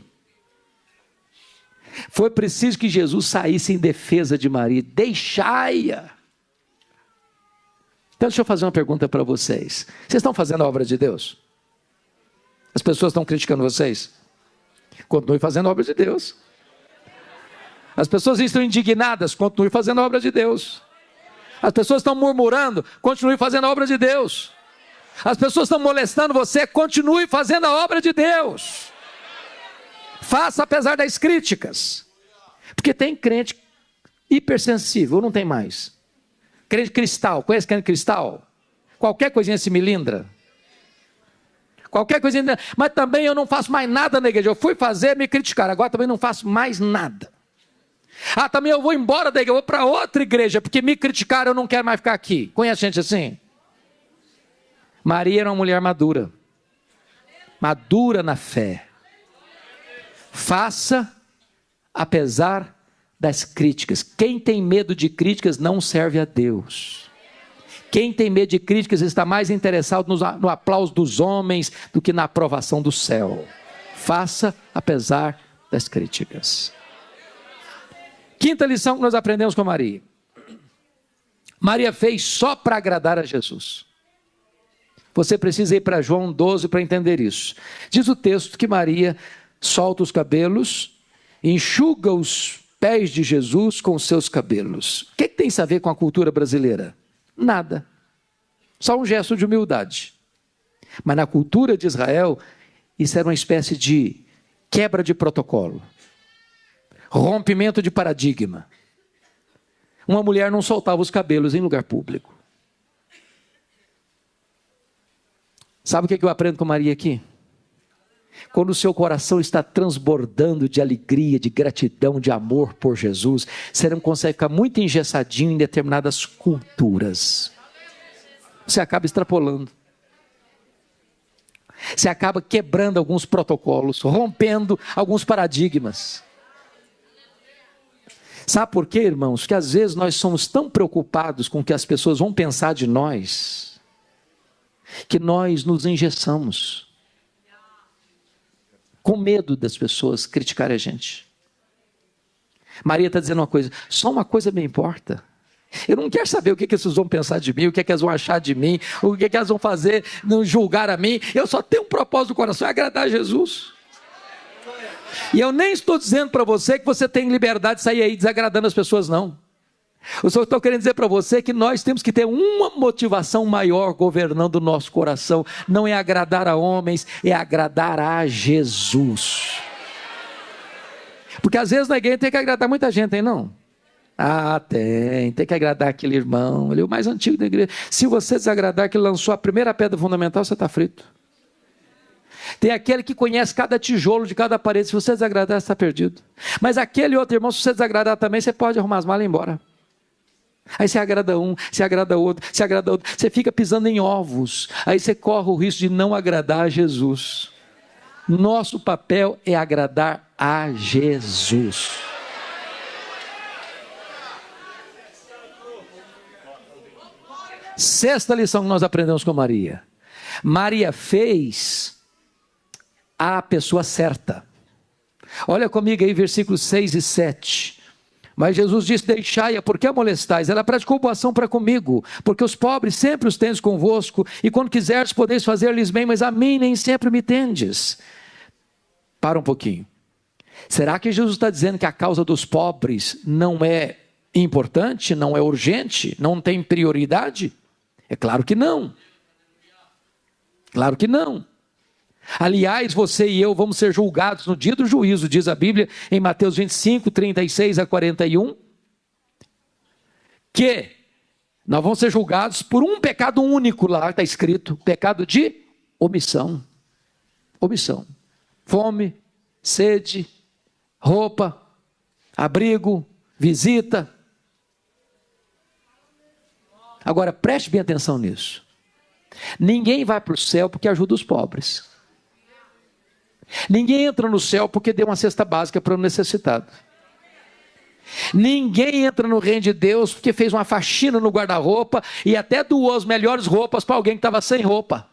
S1: Foi preciso que Jesus saísse em defesa de Maria, deixai-a. Então deixa eu fazer uma pergunta para vocês. Vocês estão fazendo a obra de Deus? As pessoas estão criticando vocês? Continue fazendo a obra de Deus. As pessoas estão indignadas? Continue fazendo a obra de Deus. As pessoas estão murmurando? Continue fazendo a obra de Deus. As pessoas estão molestando você? Continue fazendo a obra de Deus. Faça apesar das críticas. Porque tem crente hipersensível, não tem mais. Crente cristal, conhece crente cristal? Qualquer coisinha se melindra. Qualquer coisinha, mas também eu não faço mais nada na igreja. Eu fui fazer, me criticaram, agora também não faço mais nada. Ah, também eu vou embora da igreja, eu vou para outra igreja, porque me criticaram, eu não quero mais ficar aqui. Conhece gente assim? Maria era uma mulher madura. Madura na fé. Faça apesar das críticas. Quem tem medo de críticas não serve a Deus. Quem tem medo de críticas está mais interessado no aplauso dos homens do que na aprovação do céu. Faça apesar das críticas. Quinta lição que nós aprendemos com Maria. Maria fez só para agradar a Jesus. Você precisa ir para João 12 para entender isso. Diz o texto que Maria solta os cabelos, enxuga os pés de Jesus com os seus cabelos. O que tem isso a ver com a cultura brasileira? Nada. Só um gesto de humildade. Mas na cultura de Israel, isso era uma espécie de quebra de protocolo. Rompimento de paradigma. Uma mulher não soltava os cabelos em lugar público. Sabe o que eu aprendo com Maria aqui? Quando o seu coração está transbordando de alegria, de gratidão, de amor por Jesus, você não consegue ficar muito engessadinho em determinadas culturas. Você acaba extrapolando. Você acaba quebrando alguns protocolos, rompendo alguns paradigmas. Sabe por quê, irmãos? Que às vezes nós somos tão preocupados com o que as pessoas vão pensar de nós, que nós nos engessamos. Com medo das pessoas criticarem a gente. Maria está dizendo uma coisa, só uma coisa me importa. Eu não quero saber o que eles vão pensar de mim, o que elas vão achar de mim, o que elas vão fazer, não julgar a mim. Eu só tenho um propósito no coração, é agradar a Jesus. E eu nem estou dizendo para você que você tem liberdade de sair aí desagradando as pessoas, não. Eu só estou querendo dizer para você que nós temos que ter uma motivação maior governando o nosso coração. Não é agradar a homens, é agradar a Jesus. Porque às vezes na igreja tem que agradar muita gente, hein, não? Ah, tem que agradar aquele irmão, ele é o mais antigo da igreja. Se você desagradar que lançou a primeira pedra fundamental, você está frito. Tem aquele que conhece cada tijolo de cada parede, se você desagradar, você está perdido. Mas aquele outro irmão, se você desagradar também, você pode arrumar as malas e ir embora. Aí você agrada um, você agrada outro, você agrada outro, você fica pisando em ovos, aí você corre o risco de não agradar a Jesus. Nosso papel é agradar a Jesus. Sexta lição que nós aprendemos com Maria. Maria fez a pessoa certa. Olha comigo aí, versículos 6 e 7. Mas Jesus disse, deixai-a, porque a molestais? Ela praticou boa ação para comigo, porque os pobres sempre os tendes convosco, e quando quiseres podeis fazer-lhes bem, mas a mim nem sempre me tendes. Para um pouquinho. Será que Jesus está dizendo que a causa dos pobres não é importante, não é urgente, não tem prioridade? É claro que não. Claro que não. Aliás, você e eu vamos ser julgados no dia do juízo, diz a Bíblia em Mateus 25, 36 a 41, que nós vamos ser julgados por um pecado único, lá está escrito, pecado de omissão. Omissão. Fome, sede, roupa, abrigo, visita. Agora preste bem atenção nisso. Ninguém vai para o céu porque ajuda os pobres. Ninguém entra no céu porque deu uma cesta básica para o necessitado. Ninguém entra no reino de Deus porque fez uma faxina no guarda-roupa e até doou as melhores roupas para alguém que estava sem roupa.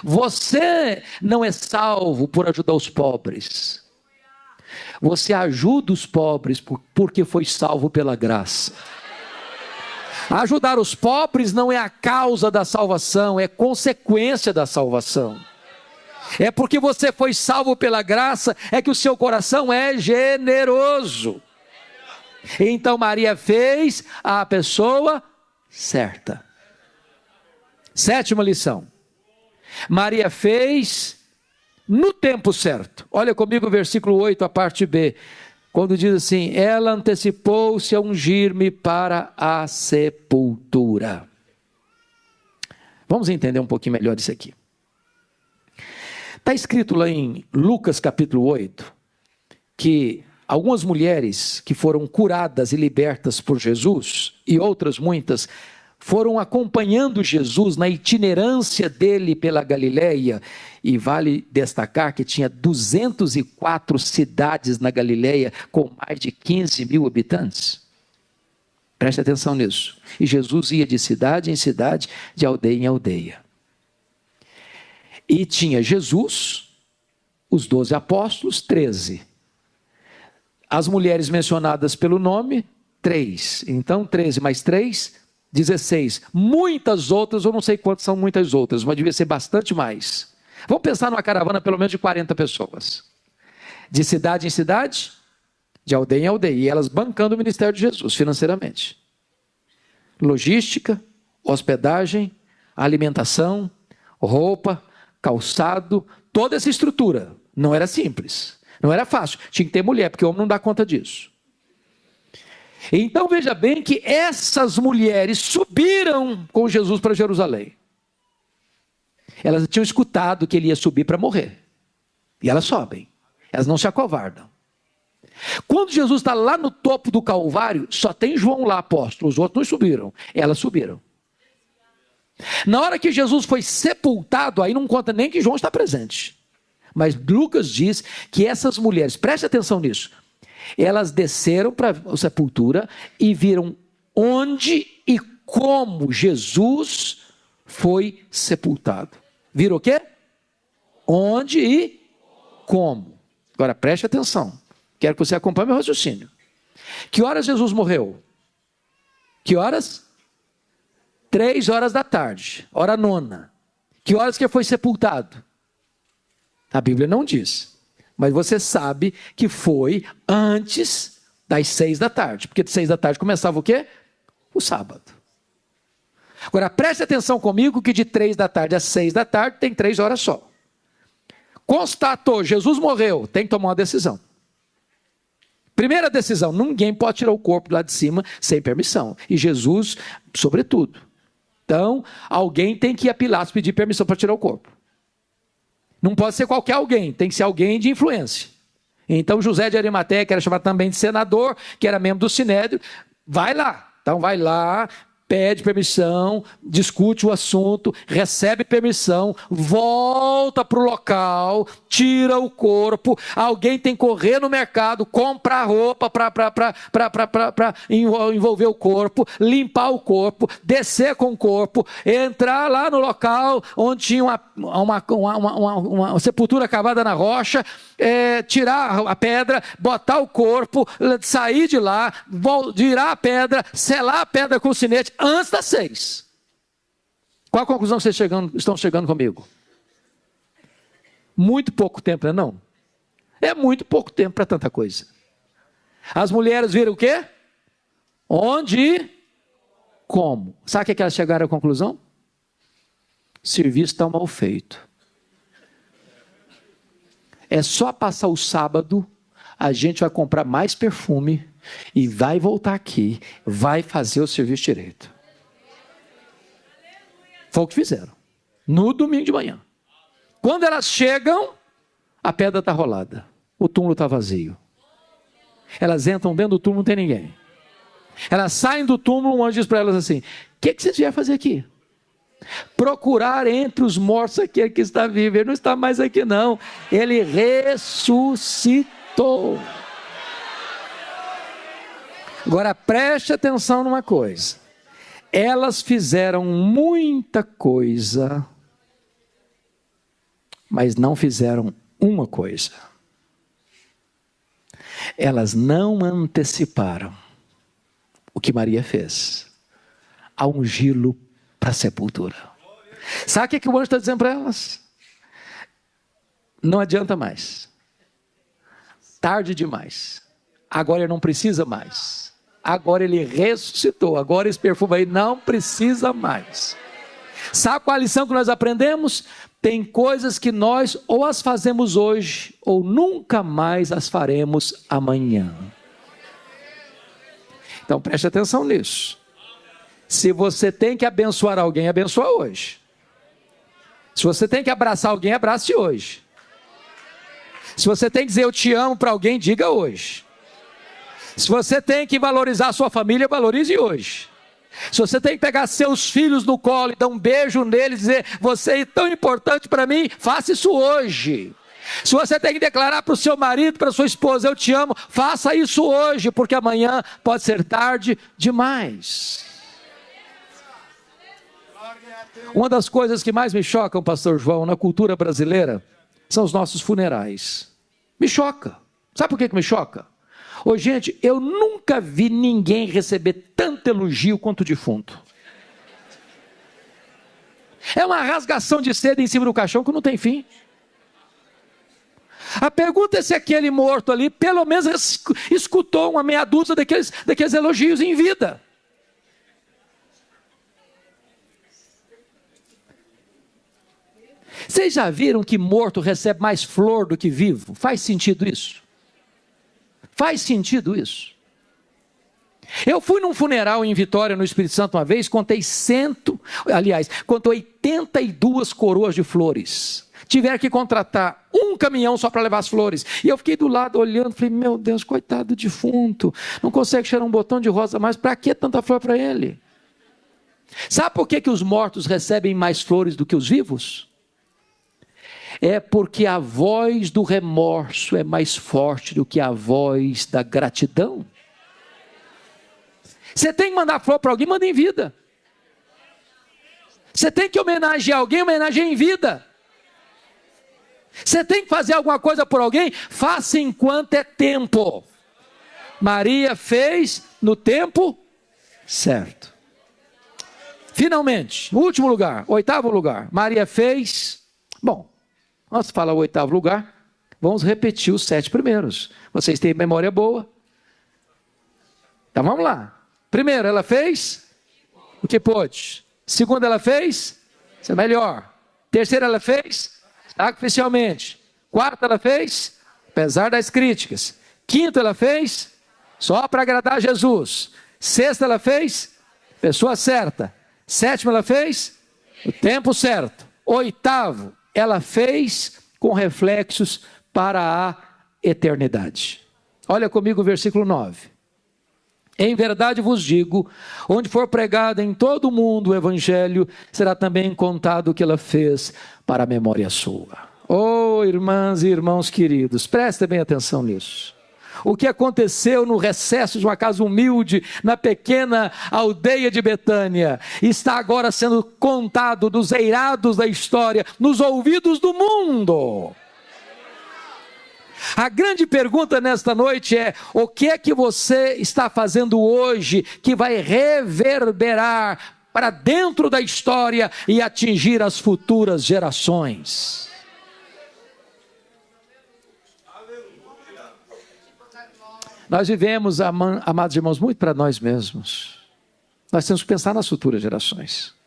S1: Você não é salvo por ajudar os pobres. Você ajuda os pobres porque foi salvo pela graça. Ajudar os pobres não é a causa da salvação, é consequência da salvação. É porque você foi salvo pela graça, é que o seu coração é generoso. Então Maria fez a pessoa certa. Sétima lição. Maria fez no tempo certo. Olha comigo o versículo 8, a parte B. Quando diz assim: ela antecipou-se a ungir-me para a sepultura. Vamos entender um pouquinho melhor isso aqui. Está escrito lá em Lucas capítulo 8, que algumas mulheres que foram curadas e libertas por Jesus, e outras muitas, foram acompanhando Jesus na itinerância dele pela Galileia, e vale destacar que tinha 204 cidades na Galileia, com mais de 15 mil habitantes. Preste atenção nisso. E Jesus ia de cidade em cidade, de aldeia em aldeia. E tinha Jesus, os 12 apóstolos, 13. As mulheres mencionadas pelo nome, 3. Então 13 mais 3, 16. Muitas outras, eu não sei quantas são muitas outras, mas devia ser bastante mais. Vamos pensar numa caravana pelo menos de 40 pessoas. De cidade em cidade, de aldeia em aldeia. E elas bancando o ministério de Jesus financeiramente. Logística, hospedagem, alimentação, roupa, calçado, toda essa estrutura. Não era simples, não era fácil. Tinha que ter mulher, porque o homem não dá conta disso. Então veja bem que essas mulheres subiram com Jesus para Jerusalém. Elas tinham escutado que ele ia subir para morrer. E elas sobem. Elas não se acovardam. Quando Jesus está lá no topo do Calvário, só tem João lá, apóstolo. Os outros não subiram. Elas subiram. Na hora que Jesus foi sepultado, aí não conta nem que João está presente. Mas Lucas diz que essas mulheres, preste atenção nisso, elas desceram para a sepultura e viram onde e como Jesus foi sepultado. Viram o quê? Onde e como. Agora preste atenção. Quero que você acompanhe meu raciocínio. Que horas Jesus morreu? Que horas? 3 horas da tarde, hora nona. Que horas que foi sepultado? A Bíblia não diz. Mas você sabe que foi antes das 6 da tarde. Porque de 6 da tarde começava o quê? O sábado. Agora preste atenção comigo que de 3 da tarde às 6 da tarde tem 3 horas só. Constatou, Jesus morreu, tem que tomar uma decisão. Primeira decisão, ninguém pode tirar o corpo lá de cima sem permissão. E Jesus, sobretudo. Então, alguém tem que ir a Pilatos pedir permissão para tirar o corpo. Não pode ser qualquer alguém, tem que ser alguém de influência. Então, José de Arimateia, que era chamado também de senador, que era membro do Sinédrio, vai lá. Então, vai lá, pede permissão, discute o assunto, recebe permissão, volta para o local, tira o corpo, alguém tem que correr no mercado, comprar roupa para envolver o corpo, limpar o corpo, descer com o corpo, entrar lá no local onde tinha uma sepultura cavada na rocha, tirar a pedra, botar o corpo, sair de lá, virar a pedra, selar a pedra com o sinete, antes das 6. Qual a conclusão vocês estão chegando comigo? Muito pouco tempo, não é não? É muito pouco tempo para tanta coisa. As mulheres viram o quê? Onde e como. Sabe o que elas chegaram à conclusão? O serviço está mal feito. É só passar o sábado, a gente vai comprar mais perfume e vai voltar aqui, vai fazer o serviço direito. Foi o que fizeram, no domingo de manhã. Quando elas chegam, a pedra está rolada, o túmulo está vazio. Elas entram dentro do túmulo, não tem ninguém. Elas saem do túmulo, um anjo diz para elas assim: o que vocês vieram fazer aqui? Procurar entre os mortos aquele que está vivo. Ele não está mais aqui não, ele ressuscitou. Agora preste atenção numa coisa. Elas fizeram muita coisa, mas não fizeram uma coisa. Elas não anteciparam o que Maria fez, a ungí-lo para a sepultura. Sabe o que o anjo está dizendo para elas? não adianta mais. Tarde demais. Agora ele não precisa mais. Agora ele ressuscitou. Agora esse perfume aí não precisa mais. Sabe qual a lição que nós aprendemos? Tem coisas que nós ou as fazemos hoje, ou nunca mais as faremos amanhã. Então preste atenção nisso. Se você tem que abençoar alguém, abençoa hoje. Se você tem que abraçar alguém, abrace hoje. Se você tem que dizer eu te amo para alguém, diga hoje. Se você tem que valorizar a sua família, valorize hoje. Se você tem que pegar seus filhos no colo e dar um beijo neles e dizer, você é tão importante para mim, faça isso hoje. Se você tem que declarar para o seu marido, para a sua esposa, eu te amo, faça isso hoje, porque amanhã pode ser tarde demais. Uma das coisas que mais me chocam, pastor João, na cultura brasileira, são os nossos funerais. Me choca. Sabe por que me choca? Ô, gente, eu nunca vi ninguém receber tanto elogio quanto o defunto. É uma rasgação de seda em cima do caixão que não tem fim. A pergunta é se aquele morto ali, pelo menos escutou uma meia dúzia daqueles elogios em vida. Vocês já viram que morto recebe mais flor do que vivo? Faz sentido isso? Faz sentido isso? Eu fui num funeral em Vitória, no Espírito Santo, uma vez, contei 82 coroas de flores. Tiveram que contratar um caminhão só para levar as flores. E eu fiquei do lado olhando, falei, meu Deus, coitado do defunto, não consegue cheirar um botão de rosa mais, para que tanta flor para ele? Sabe por que os mortos recebem mais flores do que os vivos? É porque a voz do remorso é mais forte do que a voz da gratidão. Você tem que mandar flor para alguém, manda em vida. Você tem que homenagear alguém, homenageia em vida. Você tem que fazer alguma coisa por alguém, faça enquanto é tempo. Maria fez no tempo certo. Finalmente, último lugar, 8º lugar. Maria fez, antes de falar o 8º lugar, vamos repetir os 7 primeiros. Vocês têm memória boa? Então vamos lá. Primeiro, ela fez o que pôde. Segundo, ela fez, isso é melhor. Terceiro, ela fez, sacrificialmente. Quarto, ela fez, apesar das críticas. Quinto, ela fez, só para agradar a Jesus. Sexto, ela fez, pessoa certa. Sétimo, ela fez, o tempo certo. Oitavo, ela fez com reflexos para a eternidade. Olha comigo o versículo 9. Em verdade vos digo, onde for pregado em todo o mundo o evangelho, será também contado o que ela fez para a memória sua. Oh, irmãs e irmãos queridos, prestem bem atenção nisso. O que aconteceu no recesso de uma casa humilde, na pequena aldeia de Betânia, está agora sendo contado dos eirados da história, nos ouvidos do mundo. A grande pergunta nesta noite é, o que é que você está fazendo hoje que vai reverberar para dentro da história e atingir as futuras gerações? Nós vivemos, amados irmãos, muito para nós mesmos. Nós temos que pensar nas futuras gerações.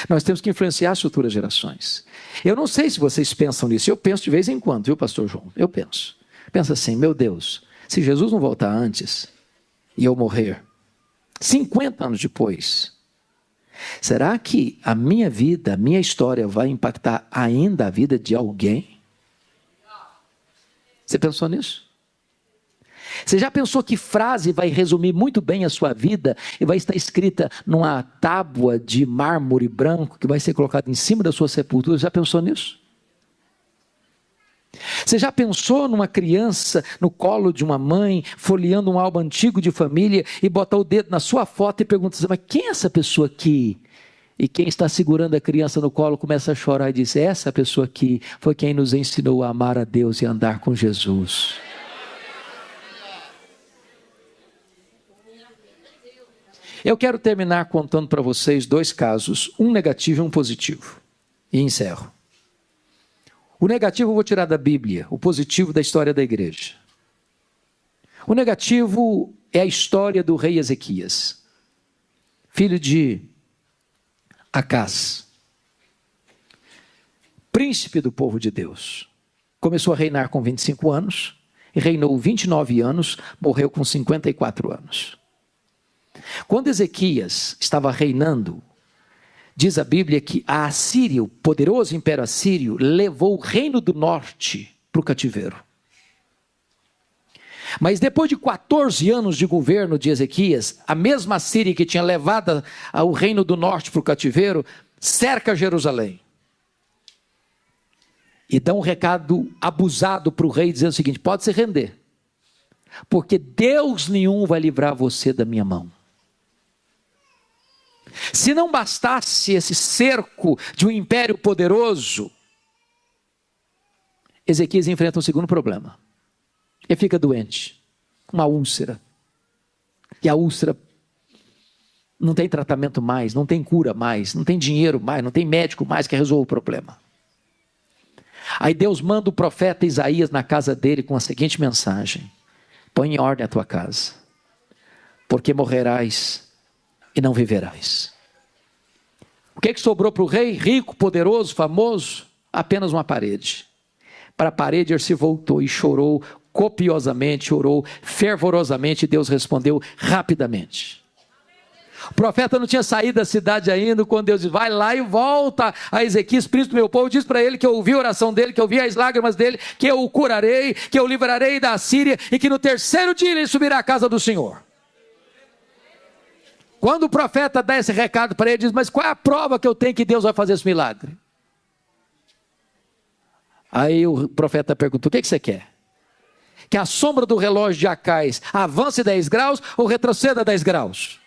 S1: Nós temos que influenciar as futuras gerações. Eu não sei se vocês pensam nisso. Eu penso de vez em quando, viu, pastor João? Eu penso. Penso assim, meu Deus, se Jesus não voltar antes e eu morrer, 50 anos depois, será que a minha vida, a minha história vai impactar ainda a vida de alguém? Você pensou nisso? Você já pensou que frase vai resumir muito bem a sua vida e vai estar escrita numa tábua de mármore branco que vai ser colocada em cima da sua sepultura? Já pensou nisso? Você já pensou numa criança no colo de uma mãe, folheando um álbum antigo de família e botar o dedo na sua foto e pergunta assim, mas quem é essa pessoa aqui? E quem está segurando a criança no colo começa a chorar e diz, essa pessoa aqui foi quem nos ensinou a amar a Deus e a andar com Jesus. Eu quero terminar contando para vocês 2 casos, um negativo e um positivo. E encerro. O negativo eu vou tirar da Bíblia, o positivo da história da igreja. O negativo é a história do rei Ezequias, filho de Acás, príncipe do povo de Deus. Começou a reinar com 25 anos, e reinou 29 anos, morreu com 54 anos. Quando Ezequias estava reinando, diz a Bíblia que a Assíria, o poderoso império assírio, levou o reino do norte para o cativeiro. Mas depois de 14 anos de governo de Ezequias, a mesma Assíria que tinha levado o reino do norte para o cativeiro, cerca Jerusalém. E dá um recado abusado para o rei, dizendo o seguinte: pode se render, porque Deus nenhum vai livrar você da minha mão. Se não bastasse esse cerco de um império poderoso, Ezequias enfrenta um segundo problema. Ele fica doente, uma úlcera. E a úlcera não tem tratamento mais, não tem cura mais, não tem dinheiro mais, não tem médico mais que resolva o problema. Aí Deus manda o profeta Isaías na casa dele com a seguinte mensagem: põe em ordem a tua casa, porque morrerás e não viverás. O que sobrou para o rei? Rico, poderoso, famoso? Apenas uma parede. Para a parede ele se voltou e chorou copiosamente, orou fervorosamente, e Deus respondeu rapidamente. O profeta não tinha saído da cidade ainda, quando Deus diz: vai lá e volta a Ezequias, príncipe do meu povo, diz para ele que eu ouvi a oração dele, que eu ouvi as lágrimas dele, que eu o curarei, que eu o livrarei da Assíria, e que no terceiro dia ele subirá à casa do Senhor. Quando o profeta dá esse recado para ele, diz: mas qual é a prova que eu tenho que Deus vai fazer esse milagre? Aí o profeta pergunta: o que você quer? Que a sombra do relógio de Acás avance 10 graus ou retroceda 10 graus?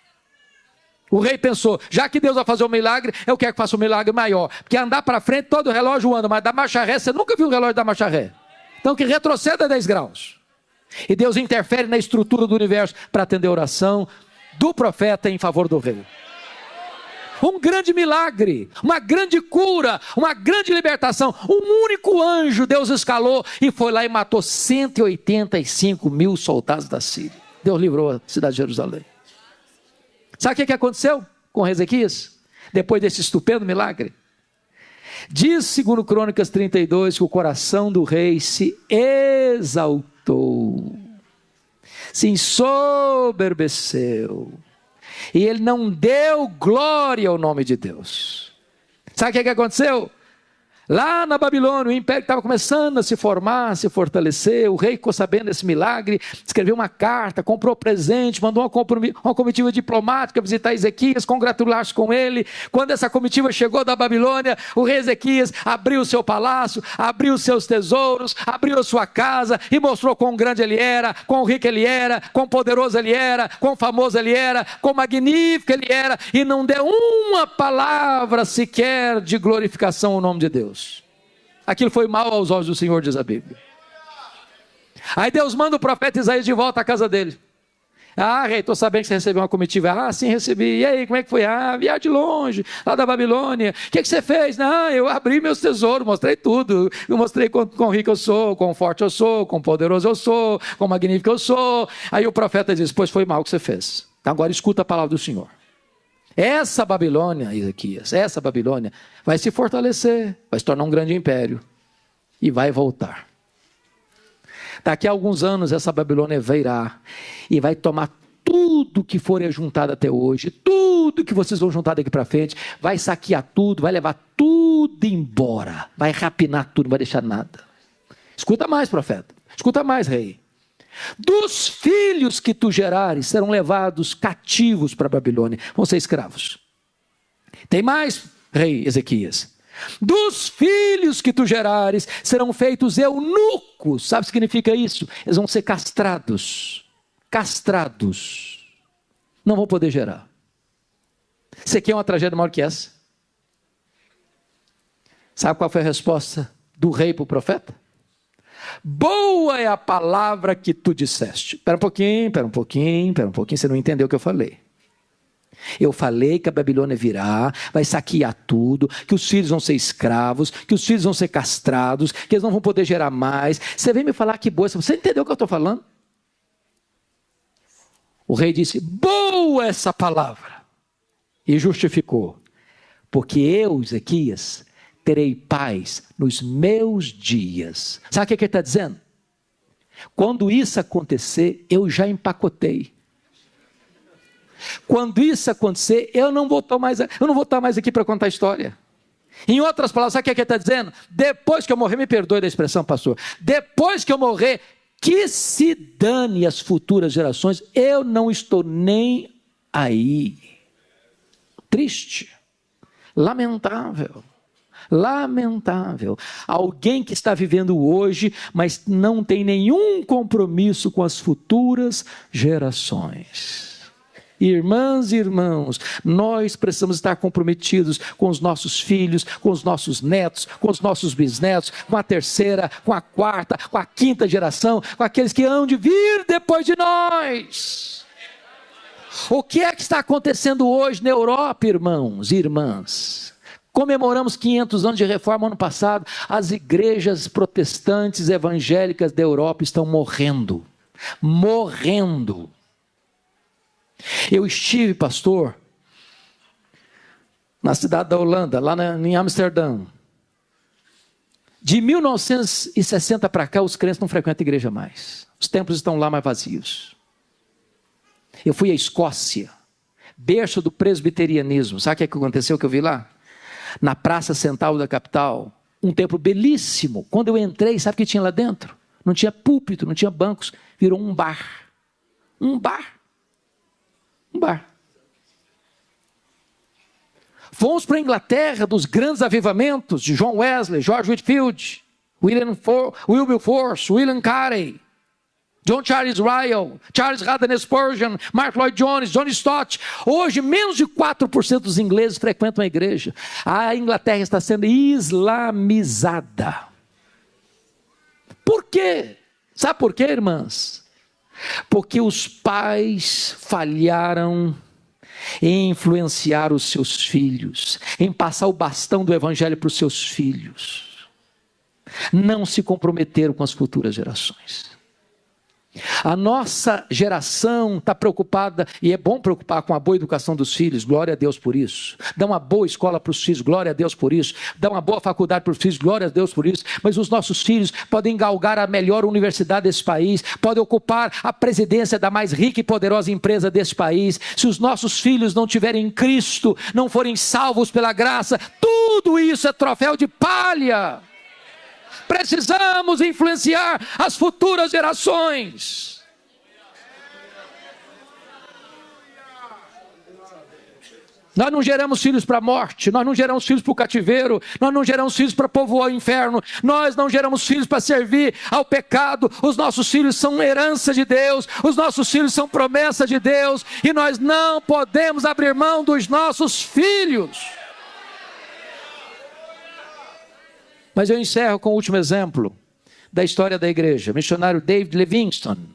S1: O rei pensou: já que Deus vai fazer um milagre, eu quero que faça um milagre maior. Porque andar para frente, todo o relógio anda, mas da marcha ré, você nunca viu o relógio da marcha ré. Então que retroceda 10 graus. E Deus interfere na estrutura do universo para atender a oração do profeta em favor do rei. Um grande milagre, uma grande cura, uma grande libertação. Um único anjo Deus escalou e foi lá e matou 185 mil soldados da Síria. Deus livrou a cidade de Jerusalém. Sabe o que aconteceu com Ezequias? Depois desse estupendo milagre? Diz, segundo Crônicas 32, que o coração do rei se exaltou, se ensoberbeceu, e ele não deu glória ao nome de Deus. Sabe o que aconteceu? Lá na Babilônia, o império estava começando a se formar, a se fortalecer. O rei ficou sabendo desse milagre, escreveu uma carta, comprou presente, mandou uma comitiva diplomática visitar Ezequias, congratular-se com ele. Quando essa comitiva chegou da Babilônia, o rei Ezequias abriu o seu palácio, abriu os seus tesouros, abriu a sua casa e mostrou quão grande ele era, quão rico ele era, quão poderoso ele era, quão famoso ele era, quão magnífico ele era, e não deu uma palavra sequer de glorificação ao nome de Deus. Aquilo foi mal aos olhos do Senhor, diz a Bíblia. Aí Deus manda o profeta Isaías de volta à casa dele. Ah, rei, estou sabendo que você recebeu uma comitiva. Ah, sim, recebi. E aí, como é que foi? Ah, vier de longe, lá da Babilônia. O que você fez? Não, eu abri meus tesouros, mostrei tudo. Eu mostrei quão rico eu sou, quão forte eu sou, quão poderoso eu sou, quão magnífico eu sou. Aí o profeta diz: pois foi mal o que você fez. Agora escuta a palavra do Senhor. Essa Babilônia, Ezequias, essa Babilônia vai se fortalecer, vai se tornar um grande império e vai voltar. Daqui a alguns anos essa Babilônia virá e vai tomar tudo que for juntado até hoje, tudo que vocês vão juntar daqui para frente, vai saquear tudo, vai levar tudo embora, vai rapinar tudo, não vai deixar nada. Escuta mais, profeta, escuta mais, rei. Dos filhos que tu gerares serão levados cativos para a Babilônia, vão ser escravos. Tem mais, rei Ezequias. Dos filhos que tu gerares serão feitos eunucos. Sabe o que significa isso? Eles vão ser castrados. Castrados. Não vão poder gerar. Você quer uma tragédia maior que essa? Sabe qual foi a resposta do rei para o profeta? Boa é a palavra que tu disseste. Espera um pouquinho, você não entendeu o que eu falei. Eu falei que a Babilônia virá, vai saquear tudo, que os filhos vão ser escravos, que os filhos vão ser castrados, que eles não vão poder gerar mais. Você vem me falar que boa, você entendeu o que eu estou falando? O rei disse, boa essa palavra. E justificou, porque eu, Ezequias, terei paz nos meus dias. Sabe o que ele está dizendo? Quando isso acontecer, eu já empacotei. Quando isso acontecer, eu não vou estar mais aqui para contar a história. Em outras palavras, sabe o que ele está dizendo? Depois que eu morrer, me perdoe da expressão, pastor. Depois que eu morrer, que se dane as futuras gerações, eu não estou nem aí. Triste, lamentável. Lamentável. Alguém que está vivendo hoje, mas não tem nenhum compromisso com as futuras gerações. Irmãs e irmãos, nós precisamos estar comprometidos com os nossos filhos, com os nossos netos, com os nossos bisnetos, com a terceira, com a quarta, com a quinta geração, com aqueles que hão de vir depois de nós. O que é que está acontecendo hoje na Europa, irmãos e irmãs? Comemoramos 500 anos de reforma ano passado. As igrejas protestantes evangélicas da Europa estão morrendo. Morrendo. Eu estive, pastor, na cidade da Holanda, lá em Amsterdã. De 1960 para cá, os crentes não frequentam a igreja mais. Os templos estão lá mais vazios. Eu fui à Escócia, berço do presbiterianismo. Sabe o que aconteceu que eu vi lá? Na praça central da capital, um templo belíssimo. Quando eu entrei, sabe o que tinha lá dentro? Não tinha púlpito, não tinha bancos, virou um bar. Um bar. Um bar. Fomos para a Inglaterra dos grandes avivamentos de John Wesley, George Whitefield, Wilberforce, William Carey, John Charles Ryle, Charles Haddon Spurgeon, Mark Lloyd Jones, John Stott. Hoje, menos de 4% dos ingleses frequentam a igreja. A Inglaterra está sendo islamizada. Por quê? Sabe por quê, irmãs? Porque os pais falharam em influenciar os seus filhos, em passar o bastão do evangelho para os seus filhos. Não se comprometeram com as futuras gerações. A nossa geração está preocupada, e é bom preocupar com a boa educação dos filhos, glória a Deus por isso. Dá uma boa escola para os filhos, glória a Deus por isso. Dá uma boa faculdade para os filhos, glória a Deus por isso. Mas os nossos filhos podem galgar a melhor universidade desse país, podem ocupar a presidência da mais rica e poderosa empresa desse país. Se os nossos filhos não tiverem Cristo, não forem salvos pela graça, tudo isso é troféu de palha. Precisamos influenciar as futuras gerações. Nós não geramos filhos para a morte, nós não geramos filhos para o cativeiro, nós não geramos filhos para povoar o inferno, nós não geramos filhos para servir ao pecado. Os nossos filhos são herança de Deus, os nossos filhos são promessa de Deus, e nós não podemos abrir mão dos nossos filhos. Mas eu encerro com o último exemplo da história da igreja. Missionário David Livingstone,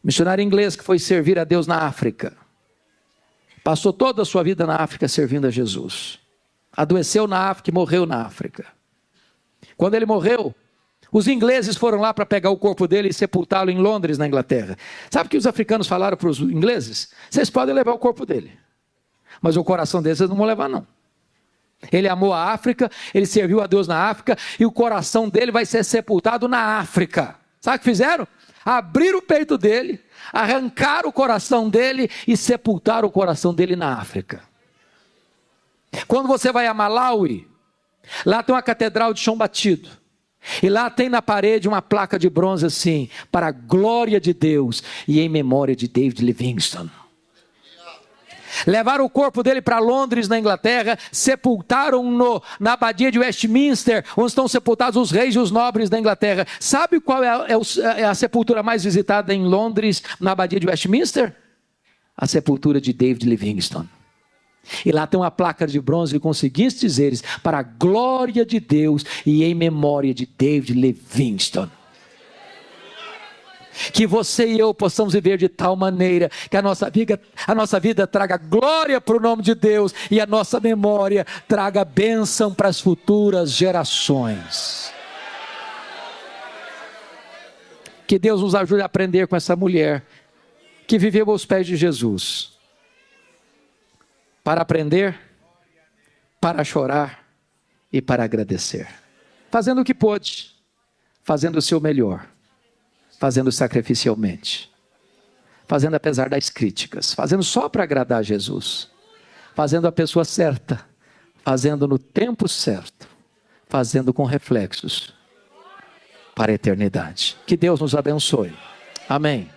S1: missionário inglês que foi servir a Deus na África. Passou toda a sua vida na África servindo a Jesus. Adoeceu na África e morreu na África. Quando ele morreu, os ingleses foram lá para pegar o corpo dele e sepultá-lo em Londres, na Inglaterra. Sabe o que os africanos falaram para os ingleses? Vocês podem levar o corpo dele, mas o coração deles vocês não vão levar não. Ele amou a África, ele serviu a Deus na África, e o coração dele vai ser sepultado na África. Sabe o que fizeram? Abriram o peito dele, arrancaram o coração dele e sepultaram o coração dele na África. Quando você vai a Malawi, lá tem uma catedral de chão batido, e lá tem na parede uma placa de bronze assim: para a glória de Deus e em memória de David Livingstone. Levaram o corpo dele para Londres, na Inglaterra, sepultaram-no na abadia de Westminster, onde estão sepultados os reis e os nobres da Inglaterra. Sabe qual é a sepultura mais visitada em Londres, na abadia de Westminster? A sepultura de David Livingstone. E lá tem uma placa de bronze com os seguintes dizeres: para a glória de Deus e em memória de David Livingstone. Que você e eu possamos viver de tal maneira que a nossa vida traga glória para o nome de Deus e a nossa memória traga bênção para as futuras gerações. Que Deus nos ajude a aprender com essa mulher que viveu aos pés de Jesus, para aprender, para chorar e para agradecer, fazendo o que pôde, fazendo o seu melhor, fazendo sacrificialmente, fazendo apesar das críticas, fazendo só para agradar a Jesus, fazendo a pessoa certa, fazendo no tempo certo, fazendo com reflexos para a eternidade. Que Deus nos abençoe. Amém.